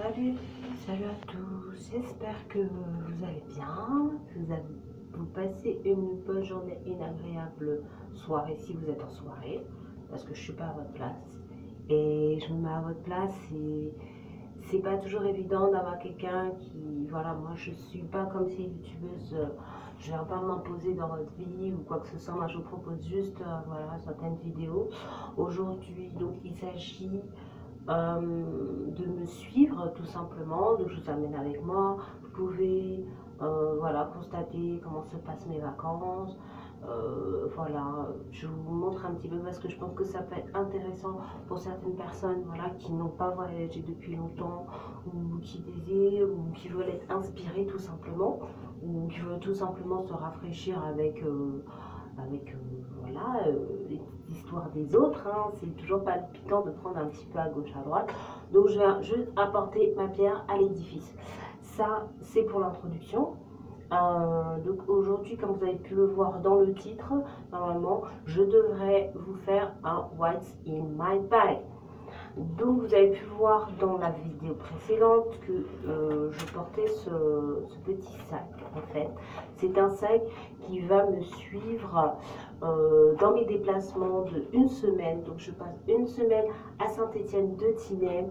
Salut, salut à tous, j'espère que vous allez bien, que vous passez une bonne journée, une agréable soirée si vous êtes en soirée, parce que je suis pas à votre place. Et je me mets à votre place et c'est pas toujours évident d'avoir quelqu'un qui, voilà, moi je suis pas comme ces youtubeuses, je viens pas m'imposer dans votre vie ou quoi que ce soit, moi je vous propose juste, voilà, certaines vidéos. Aujourd'hui, donc il s'agit de me suivre tout simplement, donc je vous amène avec moi, vous pouvez voilà, constater comment se passent mes vacances, voilà, je vous montre un petit peu parce que je pense que ça peut être intéressant pour certaines personnes, voilà, qui n'ont pas voyagé depuis longtemps ou qui désirent ou qui veulent être inspirées tout simplement ou qui veulent tout simplement se rafraîchir avec voilà, les histoires des autres, hein. C'est toujours palpitant de prendre un petit peu à gauche à droite, donc je viens juste apporter ma pierre à l'édifice. Ça c'est pour l'introduction. Donc aujourd'hui, comme vous avez pu le voir dans le titre, normalement je devrais vous faire un What's in my bag. Donc vous avez pu voir dans la vidéo précédente que je portais ce petit sac. En fait, c'est un sac qui va me suivre dans mes déplacements de une semaine. Donc je passe une semaine à Saint-Étienne-de-Tinay.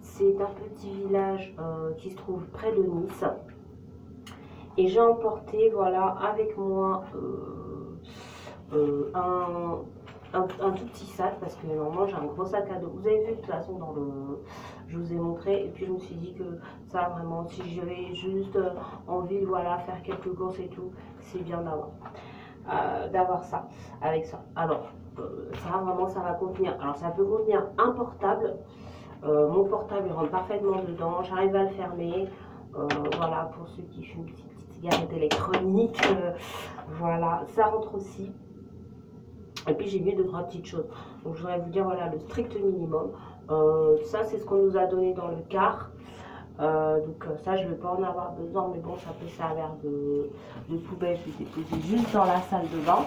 C'est un petit village qui se trouve près de Nice. Et j'ai emporté, voilà, avec moi un tout petit sac parce que normalement j'ai un gros sac à dos. Vous avez vu de toute façon dans le, je vous ai montré, et puis je me suis dit que ça vraiment, si j'avais juste envie de, voilà, faire quelques courses et tout, c'est bien d'avoir ça avec ça. Alors ça vraiment, ça va contenir, alors ça peut contenir un portable, mon portable il rentre parfaitement dedans, j'arrive à le fermer. Voilà, pour ceux qui fument une petite cigarette électronique, voilà, ça rentre aussi. Et puis j'ai mis 2-3 petites choses. Donc je voudrais vous dire, voilà, le strict minimum. Ça c'est ce qu'on nous a donné dans le car. Donc ça je ne vais pas en avoir besoin, mais bon, ça peut servir de poubelle. Je vais déposer juste dans la salle de bain.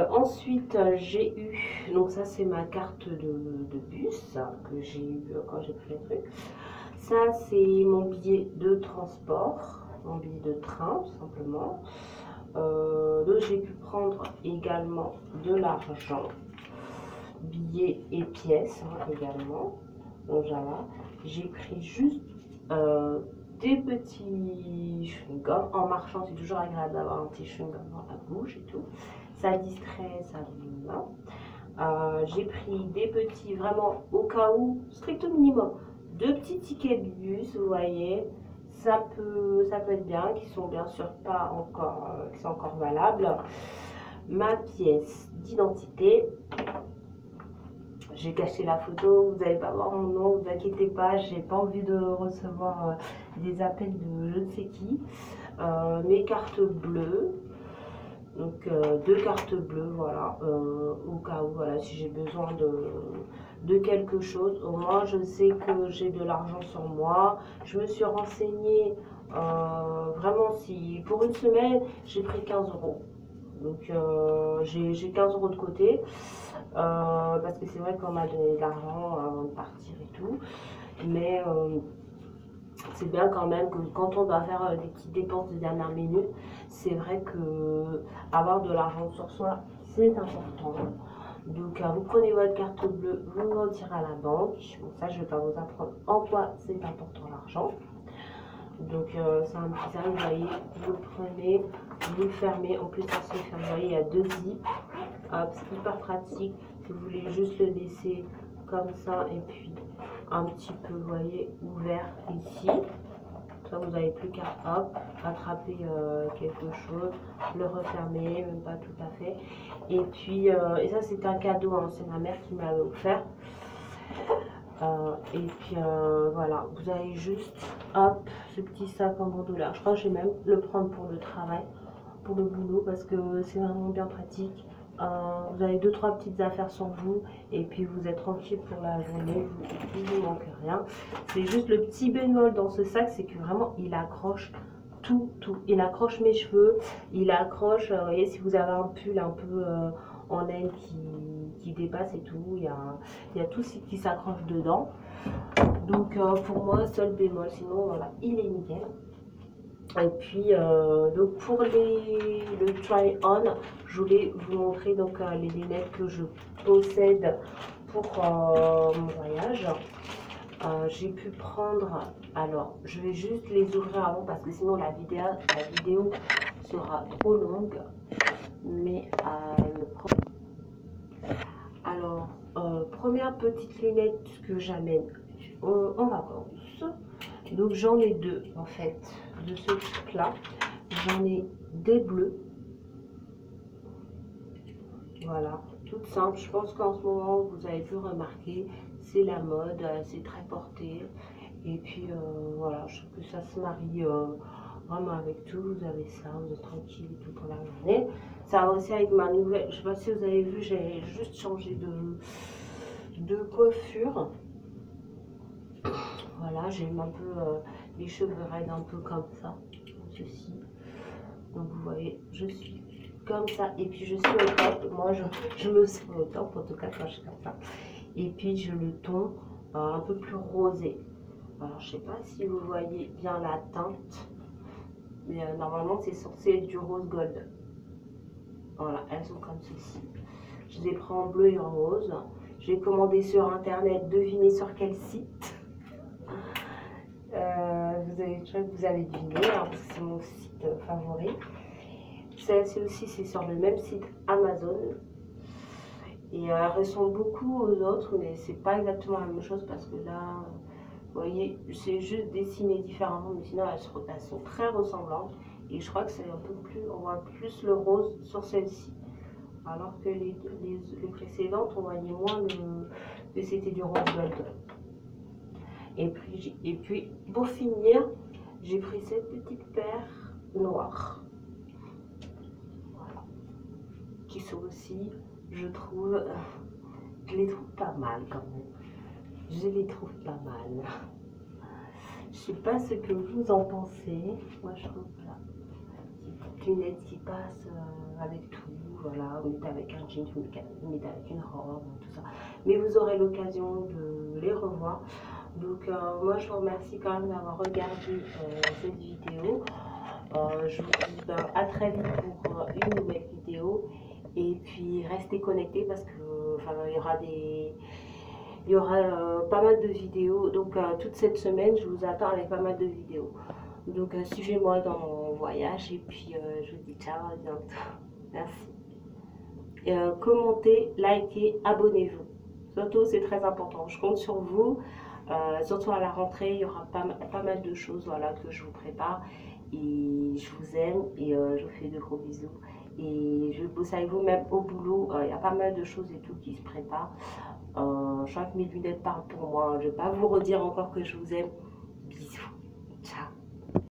Ensuite j'ai eu, donc ça c'est ma carte de bus que j'ai eu quand j'ai pris le truc. Ça c'est mon billet de transport, mon billet de train tout simplement. Donc j'ai pu prendre également de l'argent, billets et pièces, hein, également. Donc voilà, j'ai pris juste des petits chewing-gums. En marchant, c'est toujours agréable d'avoir un petit chewing-gum dans la bouche et tout. Ça distrait, ça va. J'ai pris des petits, vraiment au cas où, strict minimum, 2 petits tickets de bus, vous voyez. Ça peut être bien, qui sont bien sûr pas encore, qui sont encore valables. Ma pièce d'identité. J'ai caché la photo, vous n'allez pas voir mon nom, vous inquiétez pas, j'ai pas envie de recevoir des appels de je ne sais qui. Mes cartes bleues, donc 2 cartes bleues, voilà, au cas où, voilà, si j'ai besoin de quelque chose, au moins je sais que j'ai de l'argent sur moi. Je me suis renseignée, vraiment, si pour une semaine j'ai pris 15 €. Donc j'ai 15 € de côté, parce que c'est vrai qu'on m'a donné de l'argent avant de partir et tout, mais c'est bien quand même que quand on doit faire des petites dépenses de dernière minute, c'est vrai que avoir de l'argent sur soi, c'est important. Donc vous prenez votre carte bleue, vous le retirez à la banque. Bon, ça je ne vais pas vous apprendre en quoi c'est important l'argent. Donc c'est un petit sac, vous voyez, vous le prenez, vous le fermez. En plus ça se ferme, vous voyez, il y a 2 zips. Hop, c'est hyper pratique si vous voulez juste le laisser comme ça et puis un petit peu, vous voyez, ouvert ici. Ça, vous n'avez plus qu'à, hop, attraper quelque chose, le refermer, même pas tout à fait. Et puis et ça c'est un cadeau, hein, c'est ma mère qui m'avait offert. Et puis voilà, vous avez juste, hop, ce petit sac en bandoulière. Je crois que je vais même le prendre pour le travail, pour le boulot, parce que c'est vraiment bien pratique. Vous avez 2-3 petites affaires sur vous et puis vous êtes tranquille pour la journée, vous ne vous manque rien. C'est juste le petit bémol dans ce sac, c'est que vraiment il accroche tout. Il accroche mes cheveux, il accroche, vous voyez, si vous avez un pull un peu en laine qui dépasse et tout. Il y a tout ce qui s'accroche dedans. Donc pour moi, sol bémol. Sinon, voilà, il est nickel. Et puis, donc pour le try-on, je voulais vous montrer donc les lunettes que je possède pour mon voyage. J'ai pu prendre, alors je vais juste les ouvrir avant parce que sinon la vidéo sera trop longue. Mais alors, première petite lunette que j'amène en vacances. Donc j'en ai deux en fait de ce type là. J'en ai des bleus. Voilà, toute simple. Je pense qu'en ce moment vous avez pu remarquer, c'est la mode, c'est très porté. Et puis voilà, je trouve que ça se marie vraiment avec tout. Vous avez ça, vous êtes tranquille et tout pour la journée. Ça va aussi avec ma nouvelle, je sais pas si vous avez vu, j'ai juste changé de coiffure. Voilà, j'ai un peu les cheveux raides, un peu comme ça, ceci. Donc vous voyez, je suis comme ça. Et puis je suis au top. Moi, je me sens au top, en tout cas quand je suis comme ça. Et puis je le ton un peu plus rosé. Alors je sais pas si vous voyez bien la teinte, mais normalement c'est censé être du rose gold. Voilà, elles sont comme ceci. Je les prends en bleu et en rose. J'ai commandé sur internet, devinez sur quel site. Je crois que vous avez deviné, hein, parce que c'est mon site favori. Celle-ci aussi, c'est sur le même site Amazon. Et elles ressemblent beaucoup aux autres, mais c'est pas exactement la même chose parce que là, vous voyez, c'est juste dessiné différemment, mais sinon elles sont très ressemblantes. Et je crois que c'est un peu plus, on voit plus le rose sur celle-ci. Alors que les précédentes, on voyait moins que c'était du rose gold. Et puis pour finir, j'ai pris cette petite paire noire. Voilà. Qui sont aussi, je les trouve pas mal quand même. Je les trouve pas mal. Je sais pas ce que vous en pensez. Moi je trouve là, petite lunette qui passe avec tout. Voilà, vous mettez avec un jean, vous mettez avec une robe, tout ça. Mais vous aurez l'occasion de les revoir. Donc moi je vous remercie quand même d'avoir regardé cette vidéo. Je vous dis à très vite pour une nouvelle vidéo. Et puis restez connectés parce que il y aura pas mal de vidéos. Donc toute cette semaine je vous attends avec pas mal de vidéos. Donc suivez-moi dans mon voyage et puis je vous dis ciao, à bientôt. Merci. Commentez, likez, abonnez-vous. Surtout c'est très important. Je compte sur vous. Surtout à la rentrée, il y aura pas mal de choses, voilà, que je vous prépare. Et je vous aime et je vous fais de gros bisous. Et je bosse avec vous même au boulot. Il y a pas mal de choses et tout qui se préparent. Je crois que mes lunettes parlent pour moi. Je ne vais pas vous redire encore que je vous aime. Bisous.